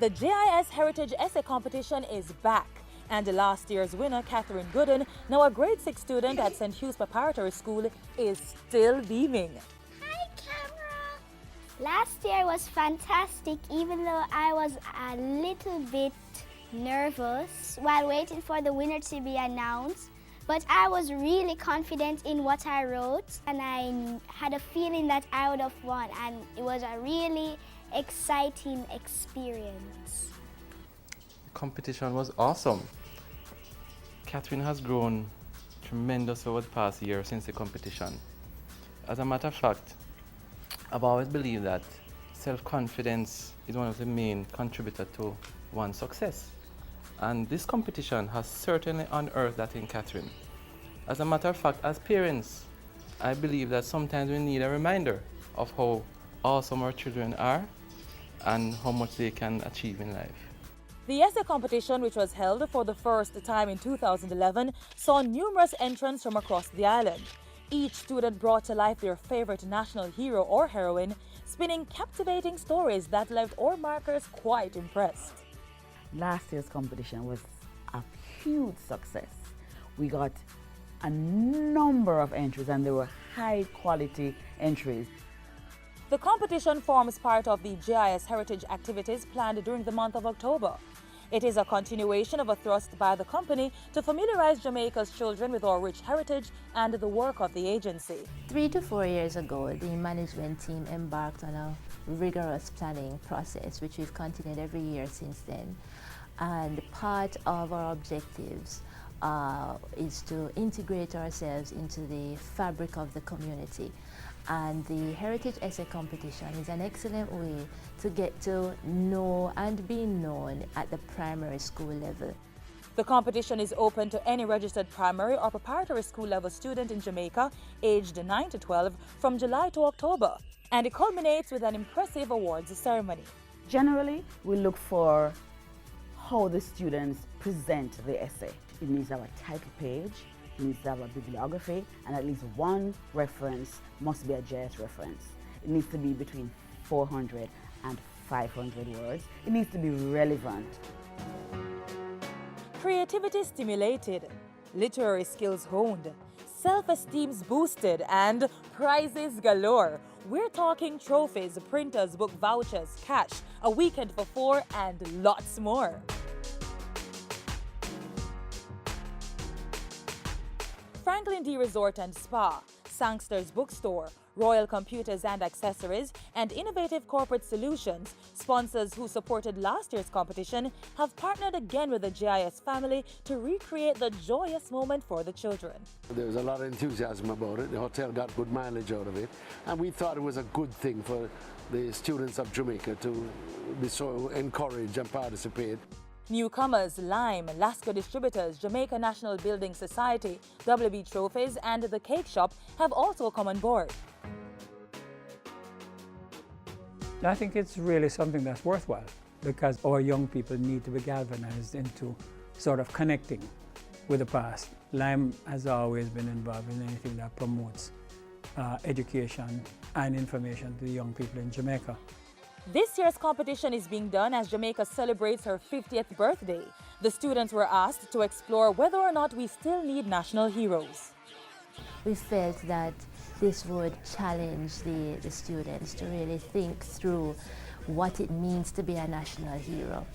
The JIS Heritage Essay Competition is back, and last year's winner, Catherine Gooden, now a grade 6 student at St. Hugh's Preparatory School, is still beaming. Hi, camera! Last year was fantastic, even though I was a little bit nervous while waiting for the winner to be announced. But I was really confident in what I wrote, and I had a feeling that I would have won, and it was a really exciting experience. The competition was awesome. Catherine has grown tremendous over the past year since the competition. As a matter of fact, I've always believed that self-confidence is one of the main contributors to one's success. And this competition has certainly unearthed that in Catherine. As a matter of fact, as parents, I believe that sometimes we need a reminder of how awesome our children are and how much they can achieve in life. The essay competition, which was held for the first time in 2011, saw numerous entrants from across the island. Each student brought to life their favorite national hero or heroine, spinning captivating stories that left our markers quite impressed. Last year's competition was a huge success. We got a number of entries, and they were high quality entries. The competition forms part of the JIS Heritage activities planned during the month of October. It is a continuation of a thrust by the company to familiarize Jamaica's children with our rich heritage and the work of the agency. 3 to 4 years ago, the management team embarked on a rigorous planning process, which we've continued every year since then. And part of our objectives is to integrate ourselves into the fabric of the community. And the Heritage Essay Competition is an excellent way to get to know and be known at the primary school level. The competition is open to any registered primary or preparatory school level student in Jamaica aged 9 to 12 from July to October, and it culminates with an impressive awards ceremony. Generally, we look for how the students present the essay. It needs to have a title page, it needs to have a bibliography, and at least one reference must be a JS reference. It needs to be between 400 and 500 words. It needs to be relevant. Creativity stimulated, literary skills honed, self-esteem boosted, and prizes galore. We're talking trophies, printers, book vouchers, cash, a weekend for 4, and lots more. Franklin D Resort and Spa, Sangster's Bookstore, Royal Computers and Accessories, and Innovative Corporate Solutions, sponsors who supported last year's competition, have partnered again with the JIS family to recreate the joyous moment for the children. There was a lot of enthusiasm about it. The hotel got good mileage out of it, and we thought it was a good thing for the students of Jamaica to be so encouraged and participate. Newcomers Lime, Lasco Distributors, Jamaica National Building Society, WB Trophies, and The Cake Shop have also come on board. I think it's really something that's worthwhile, because our young people need to be galvanized into sort of connecting with the past. Lime has always been involved in anything that promotes education and information to the young people in Jamaica. This year's competition is being done as Jamaica celebrates her 50th birthday. The students were asked to explore whether or not we still need national heroes. We felt that this would challenge the students to really think through what it means to be a national hero.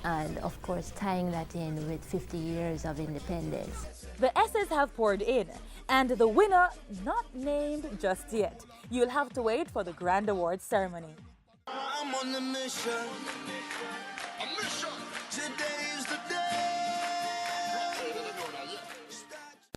And of course, tying that in with 50 years of independence. The essays have poured in, and the winner not named just yet. You'll have to wait for the grand awards ceremony. I'm on a mission today.